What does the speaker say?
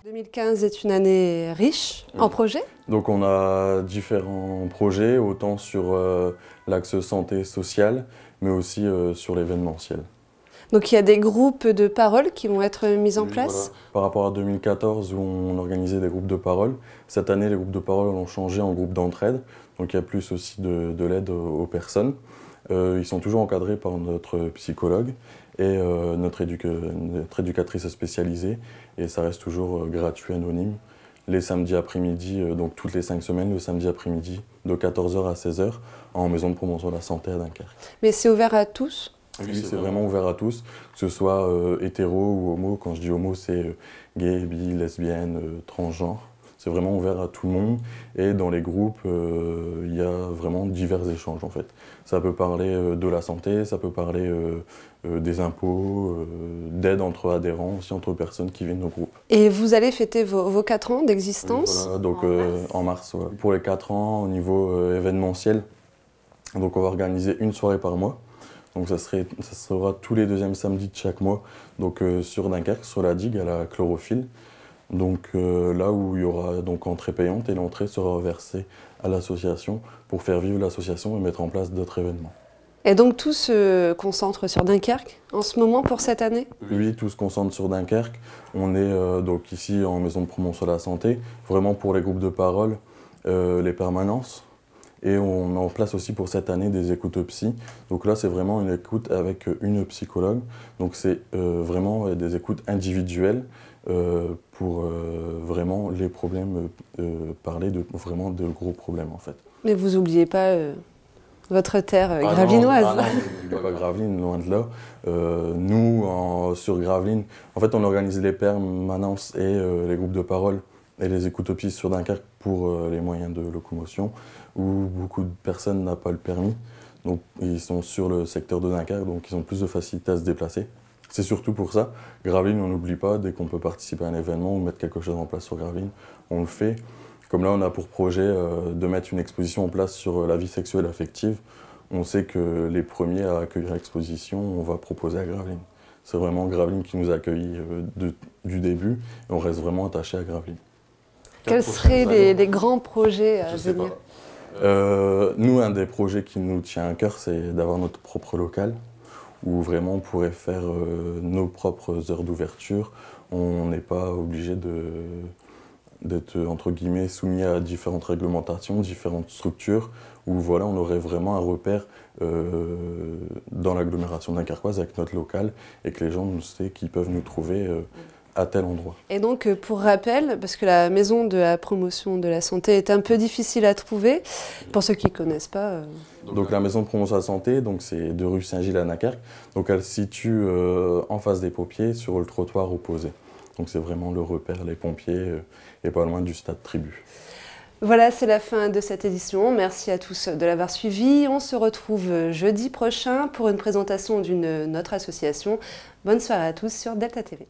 2015 est une année riche en projets. Donc on a différents projets, autant sur l'axe santé sociale, mais aussi sur l'événementiel. Donc il y a des groupes de parole qui vont être mis en place. Voilà. Par rapport à 2014 où on organisait des groupes de parole, cette année les groupes de parole ont changé en groupes d'entraide. Donc il y a plus aussi de l'aide aux personnes. Ils sont toujours encadrés par notre psychologue et notre éducatrice spécialisée, et ça reste toujours gratuit, anonyme. Les samedis après-midi, donc toutes les 5 semaines, le samedi après-midi, de 14 h à 16 h, en maison de promotion de la santé à Dunkerque. Mais c'est ouvert à tous? Oui, c'est vraiment ouvert à tous, que ce soit hétéro ou homo. Quand je dis homo, c'est gay, bi, lesbienne, transgenre. C'est vraiment ouvert à tout le monde, et dans les groupes, il y a vraiment divers échanges en fait. Ça peut parler de la santé, ça peut parler des impôts, d'aide entre adhérents, aussi entre personnes qui viennent au groupe. Et vous allez fêter vos 4 ans d'existence? Voilà, donc en mars. Ouais. Pour les 4 ans, au niveau événementiel, donc on va organiser une soirée par mois. Donc ça sera tous les deuxièmes samedis de chaque mois, donc sur Dunkerque, sur la digue, à la chlorophylle. Donc là où il y aura donc entrée payante, et l'entrée sera versée à l'association pour faire vivre l'association et mettre en place d'autres événements. Et donc tout se concentre sur Dunkerque en ce moment pour cette année? Oui, tout se concentre sur Dunkerque. On est donc ici en maison de promotion de la santé, vraiment pour les groupes de parole, les permanences. Et on met en place aussi pour cette année des écoutes psy. Donc là, c'est vraiment une écoute avec une psychologue. Donc c'est vraiment des écoutes individuelles pour vraiment les problèmes, parler vraiment de gros problèmes en fait. Mais vous n'oubliez pas votre terre gravelinoise. Non, il n'y a pas Gravelines, loin de là. Nous, sur Gravelines, en fait, on organise les permanences et les groupes de parole et les écoutes psy sur Dunkerque pour les moyens de locomotion, où beaucoup de personnes n'ont pas le permis. Donc ils sont sur le secteur de Dunkerque, donc ils ont plus de facilité à se déplacer. C'est surtout pour ça. Gravelines, on n'oublie pas, dès qu'on peut participer à un événement ou mettre quelque chose en place sur Gravelines, on le fait. Comme là, on a pour projet de mettre une exposition en place sur la vie sexuelle et affective. On sait que les premiers à accueillir l'exposition, on va proposer à Gravelines. C'est vraiment Gravelines qui nous a accueillis du début, et on reste vraiment attaché à Gravelines. Quels seraient les grands projets à venir? Nous, un des projets qui nous tient à cœur, c'est d'avoir notre propre local, où vraiment on pourrait faire nos propres heures d'ouverture. On n'est pas obligé d'être entre guillemets soumis à différentes réglementations, différentes structures, où voilà, on aurait vraiment un repère dans l'agglomération dunkerquoise avec notre local, et que les gens nous savent qu'ils peuvent nous trouver à tel endroit. Et donc, pour rappel, parce que la maison de la promotion de la santé est un peu difficile à trouver, pour ceux qui ne connaissent pas. Donc la maison de promotion de la santé, c'est de rue Saint-Gilles à Dunkerque. Donc elle se situe en face des pompiers, sur le trottoir opposé. Donc c'est vraiment le repère, les pompiers, et pas loin du stade Tribu. Voilà, c'est la fin de cette édition. Merci à tous de l'avoir suivi. On se retrouve jeudi prochain pour une présentation d'une autre association. Bonne soirée à tous sur Delta TV.